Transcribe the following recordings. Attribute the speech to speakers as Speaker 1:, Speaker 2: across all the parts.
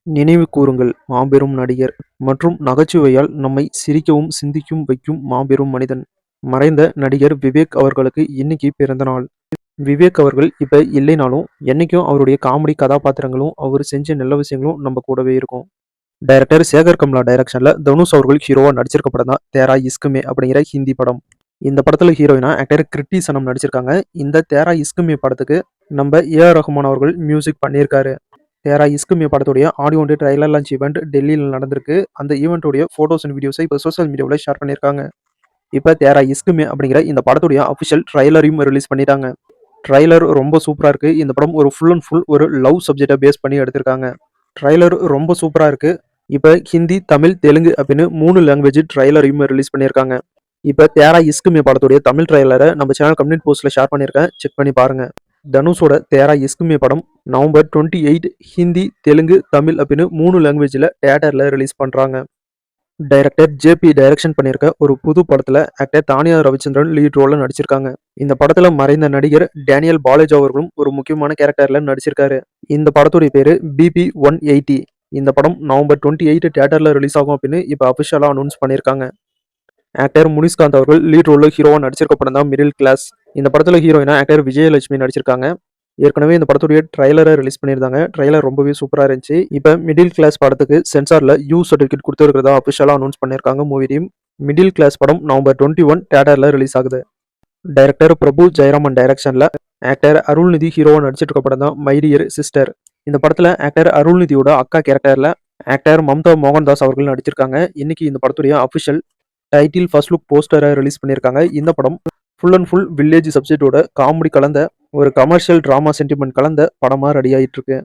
Speaker 1: நினைவு கூருங்கள் மாபெரும் நடிகர் மற்றும் நகைச்சுவையால் நம்மை சிரிக்கவும் சிந்திக்கும் வைக்கும் மாபெரும் மனிதன். மறைந்த நடிகர் விவேக் அவர்களுக்கு இன்னைக்கு பிறந்த நாள். விவேக் அவர்கள் இப்ப இல்லைனாலும் என்னைக்கும் அவருடைய காமெடி கதாபாத்திரங்களும் அவர் செஞ்ச நல்ல விஷயங்களும் நம்ம கூடவே இருக்கும். டைரக்டர் சேகர் கம்லா டைரக்ஷன்ல தனுஷ் அவர்கள் ஹீரோவா நடிச்சிருக்க படம் தான் தேரா இஸ்குமே அப்படிங்கிற ஹிந்தி படம். இந்த படத்துல ஹீரோயினா ஆக்டர் கிருத்தி சனம் நடிச்சிருக்காங்க. இந்த தேரா இஸ்குமே படத்துக்கு நம்ம ஏஆர் ரஹ்மான் அவர்கள் மியூசிக் பண்ணியிருக்காரு. தேரா இஸ்குமே படத்துடைய audio and trailer launch event டெல்லியில் நடந்திருக்கு. அந்த ஈவெண்ட்டுடைய ஃபோட்டோஸ் அண்ட் வீடியோஸை இப்போ சோஷியல் மீடியாவில் ஷேர் பண்ணியிருக்காங்க. இப்போ தேரா இஸ்குமே அப்படிங்கிற இந்த படத்துடைய அஃபிஷியல் ட்ரைலரையும் ரிலீஸ் பண்ணிட்டாங்க. ட்ரைலர் ரொம்ப சூப்பராக இருக்குது. இந்த படம் ஒரு ஃபுல் அண்ட் ஃபுல் ஒரு லவ் சப்ஜெக்டை பேஸ் பண்ணி எடுத்திருக்காங்க. ட்ரைலர் ரொம்ப சூப்பராக இருக்குது. இப்போ ஹிந்தி, தமிழ், தெலுங்கு அப்படின்னு 3 லாங்குவேஜ் ட்ரைலரையும் ரிலீஸ் பண்ணியிருக்காங்க. இப்போ தேரா இஸ்குமே படத்துடைய தமிழ் ட்ரைலரை நம்ம சேனல் கம்யூனிட்டி போஸ்ட்டில் ஷேர் பண்ணியிருக்கேன். செக் பண்ணி பாருங்கள். தனுஷோட தேரா இஸ்குமே படம் நவம்பர் 28 ஹிந்தி, தெலுங்கு, தமிழ் அப்படின்னு 3 லாங்குவேஜில் தியேட்டரில் ரிலீஸ் பண்ணுறாங்க. டைரக்டர் ஜேபி டைரக்ஷன் பண்ணியிருக்க ஒரு புது படத்தில் ஆக்டர் தானியா ரவிச்சந்திரன் லீட் ரோலில் நடிச்சிருக்காங்க. இந்த படத்தில் மறைந்த நடிகர் டேனியல் பாலேஜ் அவர்களும் ஒரு முக்கியமான கேரக்டரில் நடிச்சிருக்காரு. இந்த படத்துடைய பேர் பிபி 180. இந்த படம் நவம்பர் 28 தியேட்டரில் ரிலீஸ் ஆகும் அப்படின்னு இப்போ அஃபிஷியலாக அனௌன்ஸ் பண்ணியிருக்காங்க. ஆக்டர் முனிஷ்காந்த் அவர்கள் லீட் ரோலில் ஹீரோவாக நடிச்சிருக்க படம் தான் மிடில் கிளாஸ். இந்த படத்தில் ஹீரோயினா ஆக்டர் விஜயலட்சுமி நடிச்சிருக்காங்க. ஏற்கனவே இந்த படத்துடைய ட்ரைலரை ரிலீஸ் பண்ணியிருந்தாங்க. ட்ரைலர் ரொம்பவே சூப்பராக இருந்துச்சு. இப்போ மிடில் கிளாஸ் படத்துக்கு சென்சாரில் யூ சர்டிஃபிகேட் கொடுத்துருக்கிறதா அஃபிஷியலாக அனௌன்ஸ் பண்ணியிருக்காங்க. மூவி டீம் மிடில் கிளாஸ் படம் நவம்பர் 21 தியேட்டரில் ரிலீஸ் ஆகுது. டைரக்டர் பிரபு ஜெயராமன் டைரக்ஷனில் ஆக்டர் அருள்நிதி ஹீரோவாக நடிச்சிட்டு இருக்க படம் தான் மை டியர் சிஸ்டர். இந்த படத்தில் ஆக்டர் அருள்நிதியோட அக்கா கேரக்டரில் ஆக்டர் மம்தா மோகன்தாஸ் அவர்கள் நடிச்சிருக்காங்க. இன்னைக்கு இந்த படத்துடைய அஃபிஷியல் டைட்டில் ஃபர்ஸ்ட் லுக் போஸ்டரை ரிலீஸ் பண்ணியிருக்காங்க. இந்த படம் ஃபுல் அண்ட் ஃபுல் வில்லேஜ் சப்ஜெக்டோட காமெடி கலந்த ஒரு கமர்ஷியல் ட்ராமா சென்டிமெண்ட் கலந்த படமாக ரெடி ஆகிட்டு இருக்கு.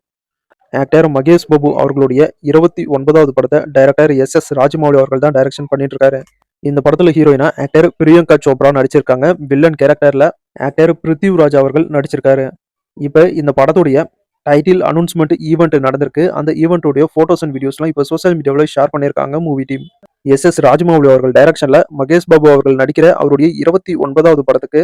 Speaker 1: ஆக்டர் மகேஷ் பாபு அவர்களுடைய 29வது படத்தை டைரக்டர் எஸ் ராஜமௌலி அவர்கள் தான் டைரக்ஷன் பண்ணிட்டு இருக்காரு. இந்த படத்துல ஹீரோயினா ஆக்டர் பிரியங்கா சோப்ரா நடிச்சிருக்காங்க. வில்லன் கேரக்டர்ல ஆக்டர் பிருத்திவ்ராஜ் அவர்கள் நடிச்சிருக்காரு. இப்போ இந்த படத்துடைய டைட்டில் அனௌன்ஸ்மெண்ட் ஈவெண்ட் நடந்திருக்கு. அந்த ஈவெண்ட்டுடைய ஃபோட்டோஸ் அண்ட் வீடியோஸ்லாம் இப்போ சோஷியல் மீடியாவில் ஷேர் பண்ணியிருக்காங்க மூவி டீம். எஸ் ராஜமௌலி அவர்கள் டைரக்ஷன்ல மகேஷ் பாபு அவர்கள் நடிக்கிற அவருடைய 29வது படத்துக்கு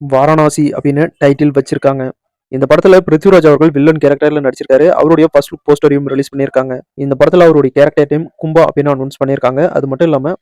Speaker 1: வாரணாசி அப்படின்னு டைட்டில் வச்சிருக்காங்க. இந்த படத்துல பிருத்திவிராஜ் அவர்கள் வில்லன் கேரக்டர்ல நடிச்சிருக்காரு. அவருடைய ஃபர்ஸ்ட் லுக் போஸ்டரையும் ரிலீஸ் பண்ணியிருக்காங்க. இந்த படத்துல அவருடைய கேரக்டர் நேம் கும்பா அப்படின்னு அனௌன்ஸ் பண்ணியிருக்காங்க. அது மட்டும் இல்லாம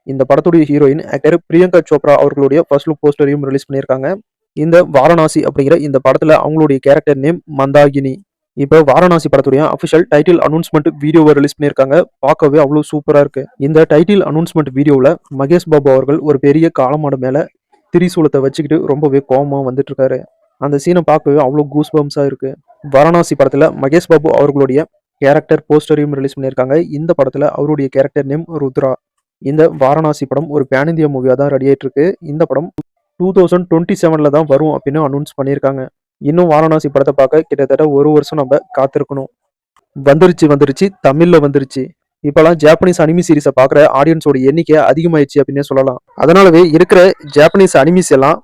Speaker 1: இந்த படத்துடைய ஹீரோயின் ஆக்டர் பிரியங்கா சோப்ரா அவர்களுடைய ஃபர்ஸ்ட் லுக் போஸ்டரையும் ரிலீஸ் பண்ணியிருக்காங்க. இந்த வாரணாசி அப்படிங்கிற இந்த படத்துல அவங்களுடைய கேரக்டர் நேம் மந்தாகினி. இப்போ வாரணாசி படத்துடைய அஃபிஷியல் டைட்டில் அனௌன்ஸ்மெண்ட் வீடியோவை ரிலீஸ் பண்ணியிருக்காங்க. பார்க்கவே அவ்வளோ சூப்பரா இருக்கு. இந்த டைட்டில் அனௌன்ஸ்மெண்ட் வீடியோவில் மகேஷ் பாபு அவர்கள் ஒரு பெரிய காளமாடு மேல திரிசூலத்தை வச்சுக்கிட்டு ரொம்பவே கோபமா வந்துட்டு இருக்காரு. அந்த சீனை பார்க்கவே அவ்வளோ கூஸ் பம்ஸா இருக்கு. வாரணாசி படத்துல மகேஷ் பாபு அவர்களுடைய கேரக்டர் போஸ்டரையும் ரிலீஸ் பண்ணியிருக்காங்க. இந்த படத்துல அவருடைய கேரக்டர் நேம் ருத்ரா. இந்த வாரணாசி படம் ஒரு பேன் இந்தியா மூவியா தான் ரெடி ஆயிட்டு இருக்கு. இந்த படம் 2027 தான் வரும் அப்படின்னு அனௌன்ஸ் பண்ணியிருக்காங்க. இன்னும் வாரணாசி படத்தை பார்க்க கிட்டத்தட்ட 1 வருஷம் நம்ம காத்திருக்கணும். வந்துருச்சு தமிழ்ல வந்துருச்சு. இப்பெல்லாம் ஜாப்பனீஸ் அனிமி சீரிஸை பார்க்குற ஆடியன்ஸோட எண்ணிக்கை அதிகமாயிடுச்சு அப்படின்னே சொல்லலாம். அதனாலவே இருக்கிற ஜாப்பனீஸ் அனிமிஸ் எல்லாம்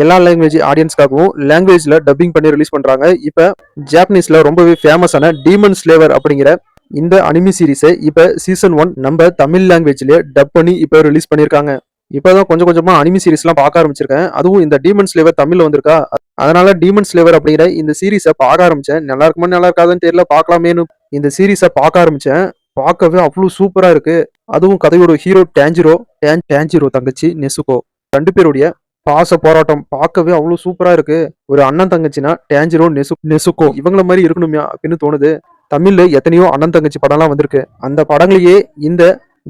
Speaker 1: எல்லா லாங்குவேஜ் ஆடியன்ஸ்க்காகவும் லாங்குவேஜ்ல டப்பிங் பண்ணி ரிலீஸ் பண்றாங்க. இப்ப ஜாப்பனீஸ்ல ரொம்பவே ஃபேமஸான டீமன் ஸ்லேவர் அப்படிங்கிற இந்த அனிமி சீரிஸை இப்ப சீசன் 1 நம்ம தமிழ் லாங்குவேஜ்ல டப் பண்ணி இப்ப ரிலீஸ் பண்ணியிருக்காங்க. இப்பதான் கொஞ்சம் கொஞ்சமா அனிமி சீரிஸ்லாம் பார்க்க ஆரம்பிச்சிருக்கேன். அதுவும் இந்த டீமன் ஸ்லேவர் தமிழ்ல வந்திருக்கா. அதனால டீமன் ஸ்லேவர் அப்படிங்கிற இந்த சீரிஸை பார்க்க ஆரம்பிச்சேன். நல்லா இருக்குமா நல்லா இருக்காதுன்னு தெரியல, பார்க்கலாமேனு இந்த சீரிஸை பார்க்க ஆரம்பிச்சேன். பார்க்கவே அவ்வளோ சூப்பரா இருக்கு. அதுவும் கதையோட ஹீரோ டேஞ்சிரோ தங்கச்சி நெசுகோ 2 பேருடைய பாச போராட்டம் பார்க்கவே அவ்வளோ சூப்பரா இருக்கு. ஒரு அண்ணன் தங்கச்சினா டேஞ்சிரோ நெசுகோ இவங்கள மாதிரி இருக்கணுமே அப்படின்னு தோணுது. தமிழ்ல எத்தனையோ அண்ணன் தங்கச்சி படம்லாம் வந்திருக்கு. அந்த படங்களையே இந்த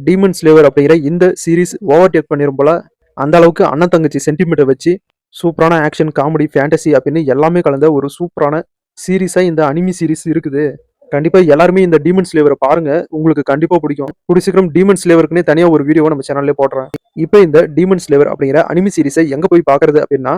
Speaker 1: டீமன் ஸ்லேவர் அப்படிங்கிற இந்த சீரிஸ் ஓவர்டேக் பண்ணிரும் போல. அந்த அளவுக்கு அண்ணன் தங்கச்சி சென்டிமெண்ட்டை வச்சு சூப்பரான ஆக்ஷன், காமெடி, ஃபேண்டசி அப்படின்னு எல்லாமே கலந்த ஒரு சூப்பரான சீரிஸா இந்த அனிமி சீரிஸ் இருக்குது. கண்டிப்பா எல்லாருமே இந்த டீமன் ஸ்லேவரை பாருங்க, உங்களுக்கு கண்டிப்பா பிடிக்கும். கூடிய சீக்கிரம் டீமன் ஸ்லேவருக்குன்னே தனியா ஒரு வீடியோ நம்ம சேனல்ல போடுறேன். இப்போ இந்த டீமன் ஸ்லேவர் அப்படிங்கிற அனிமி சீரிஸை எங்க போய் பாக்குறது அப்படின்னா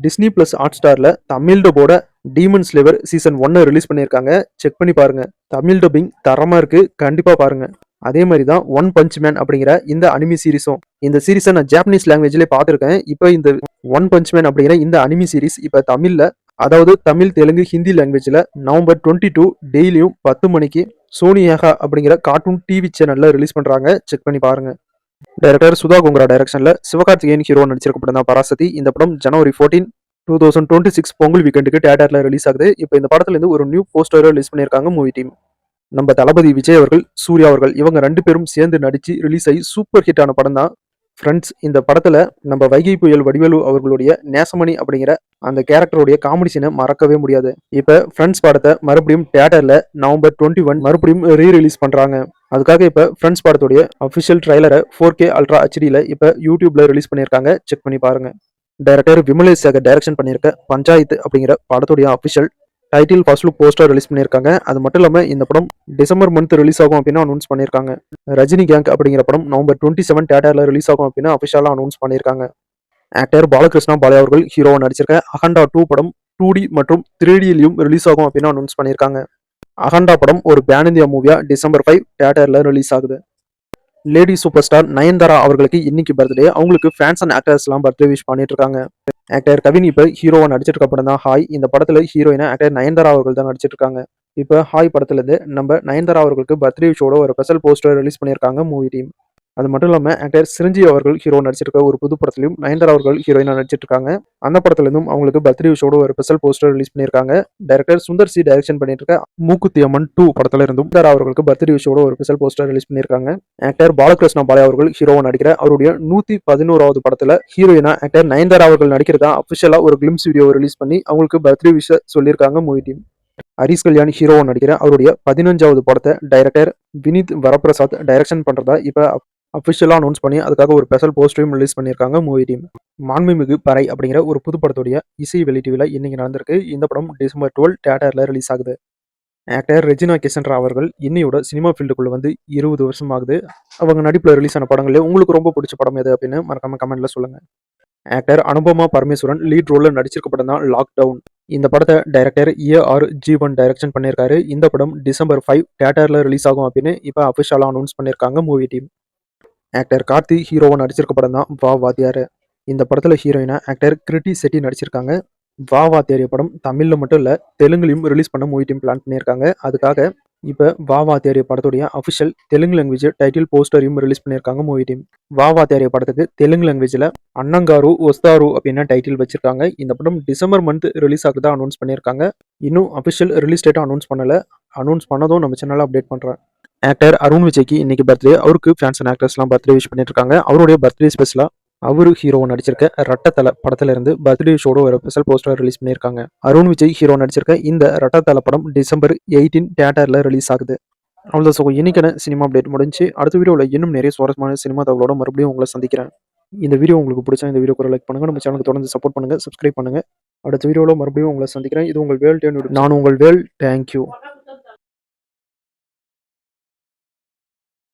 Speaker 1: டிஸ்னி பிளஸ் ஹாட் ஸ்டார்ல தமிழ் டப்போட டீமன் ஸ்லேவர் சீசன் 1 ரிலீஸ் பண்ணியிருக்காங்க. செக் பண்ணி பாருங்க. தமிழ் டப்பிங் தரமா இருக்கு, கண்டிப்பா பாருங்க. அதே மாதிரி தான் ஒன் பஞ்ச் மேன் அப்படிங்கிற இந்த அனிமி சீரிஸும். இந்த சீரிஸை நான் ஜாப்பனீஸ் லாங்குவேஜ்லேயே பார்த்துருக்கேன். இப்போ இந்த ஒன் பஞ்ச் மேன் அப்படிங்கிற இந்த அனிமி சீரிஸ் இப்போ தமிழ்ல, அதாவது தமிழ், தெலுங்கு, ஹிந்தி லாங்குவேஜ்ல நவம்பர் 22 டெய்லியும் 10 மணிக்கு சோனி ஏகா அப்படிங்கிற கார்ட்டூன் டிவி சேனல்ல ரிலீஸ் பண்றாங்க. செக் பண்ணி பாருங்க. டைரக்டர் சுதா கோங்கரா டைரக்ஷன்ல சிவகார்த்திகேயன் ஹீரோ நடிச்சிருக்க படம் தான் பராசதி. இந்த படம் ஜனவரி 14, 2026 பொங்கல் வீக்கெண்டுக்கு தியேட்டர்ல ரிலீஸ் ஆகுது. இப்போ இந்த படத்துல இருந்து ஒரு நியூ போஸ்டர் ரிலீஸ் பண்ணியிருக்காங்க மூவி டீம். நம்ம தளபதி விஜய் அவர்கள், சூர்யா அவர்கள் இவங்க 2 பேரும் சேர்ந்து நடிச்சு ரிலீஸ் ஆகி சூப்பர் ஹிட் ஆன படம் தான் ஃப்ரெண்ட்ஸ். இந்த படத்துல நம்ம வைகை புயல் வடிவேலு அவர்களுடைய நேசமணி அப்படிங்கிற அந்த கேரக்டருடைய காமெடி சீனை மறக்கவே முடியாது. இப்ப ஃப்ரெண்ட்ஸ் படத்தை மறுபடியும் தியேட்டர்ல நவம்பர் 21 மறுபடியும் ரிலீஸ் பண்றாங்க. அதுக்காக இப்ப ஃப்ரெண்ட்ஸ் படத்துடைய அபிஷியல் ட்ரைலரை 4K அல்ட்ரா ஹெச்டில இப்ப யூடியூப்ல ரிலீஸ் பண்ணியிருக்காங்க. செக் பண்ணி பாருங்க. டைரக்டர் விமலேஷ் சேகர் டைரக்ஷன் பண்ணியிருக்க பஞ்சாயத்து அப்படிங்கிற படத்துடைய official title first look poster release பண்ணியிருக்காங்க. அது மட்டும் இல்லாமல் இந்த படம் டிசம்பர் மந்த் ரிலீஸ் ஆகும் அப்படின்னு அனௌன்ஸ் பண்ணியிருக்காங்க. ரஜினி கேங் அப்படிங்கிற படம் நவம்பர் 27 தியேட்டர்ல ரிலீஸ் ஆகும் அப்படின்னு அஃபிஷியலாக அனௌன்ஸ் பண்ணியிருக்காங்க. ஆக்டர் பாலகிருஷ்ணா பாலையா அவர்கள் ஹீரோவா நடிச்சிருக்க அகண்டா 2 படம் 2D மற்றும் 3Dலையும் ரிலீஸ் ஆகும் அப்படின்னு அனௌன்ஸ் பண்ணியிருக்காங்க. அகண்டா படம் ஒரு பேன் இந்தியா மூவியா டிசம்பர் 5 தியேட்டர்ல ரிலீஸ் ஆகுது. லேடி சூப்பர் ஸ்டார் நயன்தாரா அவர்களுக்கு இன்னைக்கு பர்த்டே. அவங்களுக்கு ஃபேன்ஸ் அண்ட் ஆக்டர்ஸ் எல்லாம் பர்த்டே விஷ் பண்ணிட்டு இருக்காங்க. ஆக்டர் கவின் இப்ப ஹீரோவா நடிச்சிட்டு இருக்க படம் தான் ஹாய். இந்த படத்துல ஹீரோயினா ஆக்டர் நயன்தாரா அவர்கள் தான் நடிச்சிட்டு இருக்காங்க. இப்ப ஹாய் படத்துல இருந்து நம்ம நயன்தாரா அவர்களுக்கு பர்த்டே விஷோட ஒரு ஸ்பெஷல் போஸ்டர் ரிலீஸ் பண்ணியிருக்காங்க மூவி டீம். அது மட்டும் இல்லாம ஆக்டர் சிரஞ்சீவி அவர்கள் ஹீரோ நடிச்சிருக்க ஒரு புது படத்திலையும் நயன்தாரா அவர்கள் ஹீரோயினா நடிச்சிட்டு இருக்காங்க. அந்த படத்துல இருந்தும் அவங்களுக்கு பர்த்டே விஷோட ஒரு ஸ்பெஷல் போஸ்டர் ரிலீஸ் பண்ணியிருக்காங்க. டைரக்டர் சுந்தர் சி டைரக்ஷன் பண்ணிட்டு இருக்க மூக்குத்தி அம்மன் 2 படத்துல இருந்தும் நயன்தாரா அவர்களுக்கு பர்த்டே விஷோட ஒரு ஸ்பெஷல் போஸ்டர் ரிலீஸ் பண்ணியிருக்காங்க. ஆக்டர் பாலகிருஷ்ணா பாலையா அவர்கள் ஹீரோவா நடிக்கிற அவருடைய 111வது படத்துல ஹீரோயினா ஆக்டர் நயன்தாரா அவர்கள் நடிக்கிறதா அபிஷியலா ஒரு கிளிம்ஸ் வீடியோ ரிலீஸ் பண்ணி அவங்களுக்கு பர்த்டே விஷ சொல்லியிருக்காங்க மூவி டீம். ஹரிஷ் கல்யாண் ஹீரோவா நடிக்கிற அவருடைய 15வது படத்தை டைரக்டர் வினித் வரப்பிரசாத் டைரக்ஷன் பண்றதா இப்ப அஃபிஷியலாக அனௌன்ஸ் பண்ணி அதுக்காக ஒரு ஸ்பெஷல் போஸ்டரையும் ரிலீஸ் பண்ணியிருக்காங்க மூவி டீம். மாண்புமிகு பறை அப்படிங்கிற ஒரு புது படத்துடைய இசை வெளியீட்டுல இன்னைக்கு நடந்திருக்கு. இந்த படம் டிசம்பர் 12 தியேட்டர்ல ரிலீஸ் ஆகுது. ஆக்டர் ரெஜினா கிசன்ட்ரா அவர்கள் இன்னையோட சினிமா ஃபீல்டுக்குள்ள வந்து 20 வருஷம் ஆகுது. அவங்க நடிப்புல ரிலீஸ் ஆன படங்களே உங்களுக்கு ரொம்ப பிடிச்ச படம் எது அப்படின்னு மறக்காம கமெண்ட்ல சொல்லுங்க. ஆக்டர் அனுபமா பரமேஸ்வரன் லீட் ரோல்ல நடிச்சிருக்க படம் தான் லாக்டவுன். இந்த படத்தை டைரக்டர் AR ஜீவன் டைரக்ஷன் பண்ணியிருக்காரு. இந்த படம் டிசம்பர் 5 தியேட்டர்ல ரிலீஸ் ஆகும் அப்படின்னு இப்போ அஃபிஷியலாக அனௌன்ஸ் பண்ணியிருக்காங்க மூவி டீம். ஆக்டர் கார்த்தி ஹீரோவா நடிச்சிருக்க படம் தான் வா வாத்தியார். இந்த படத்துல ஹீரோயினா ஆக்டர் கிருட்டி செட்டி நடிச்சிருக்காங்க. வா வாத்தியார் படம் தமிழ்ல மட்டும் இல்ல தெலுங்குலையும் ரிலீஸ் பண்ண மூவி டீம் பிளான் பண்ணியிருக்காங்க. அதுக்காக இப்ப வா வாத்தியார் படத்துடைய அஃபிஷியல் தெலுங்கு லாங்குவேஜ் டைட்டில் போஸ்டரையும் ரிலீஸ் பண்ணியிருக்காங்க மூவி டீம். வா வாத்தியார் படத்துக்கு தெலுங்கு லாங்குவேஜ்ல அன்னங்காரு ஒஸ்தாரு அப்படின்னு டைட்டில் வச்சிருக்காங்க. இந்த படம் டிசம்பர் மந்த் ரிலீஸ் ஆகுதா அனௌன்ஸ் பண்ணியிருக்காங்க. இன்னும் அஃபிஷியல் ரிலீஸ் டேட்டா அனௌன்ஸ் பண்ணல. அனௌன்ஸ் பண்ணதும் நம்ம சேனல்ல அப்டேட் பண்றேன். ஆக்டர் அருண் விஜய்க்கு இன்னைக்கு பர்த்டே. அவருக்கு ஃபேன்ஸ் அண்ட் ஆக்டர்ஸ்லாம் பர்த்டே விஷ் பண்ணிட்டு இருக்காங்க. அவருடைய பர்த்டே ஸ்பெஷலா அவரு ஹீரோவா நடிச்சிருக்க ரெட்டத்தலை படத்துல இருந்து பர்த்டே ஷோட ஒரு ஸ்பெஷல் போஸ்டர் ரிலீஸ் பண்ணியிருக்காங்க. அருண் விஜய் ஹீரோ நடிச்சிருக்க இந்த ரெட்டத்தலை படம் டிசம்பர் 18 தியேட்டர்ல ரிலீஸ் ஆகுது. அவ்வளோ ஸோ இன்னைக்கான சினிமா அப்டேட் முடிஞ்சு. அடுத்த வீடியோவில் இன்னும் நிறைய சுவாரஸ்யமான சினிமா தகவலோட மறுபடியும் உங்களை சந்திக்கிறேன். இந்த வீடியோ உங்களுக்கு பிடிச்சா இந்த வீடியோக்கு ஒரு லைக் பண்ணுங்க. நம்ம சேனலுக்கு தொடர்ந்து சப்போர்ட் பண்ணுங்க, சப்ஸ்கிரைப் பண்ணுங்க. அடுத்த வீடியோவில் மறுபடியும் உங்களை சந்திக்கிறேன். இது உங்கள் வேல். நான் உங்கள் வேல். தேங்க்யூ.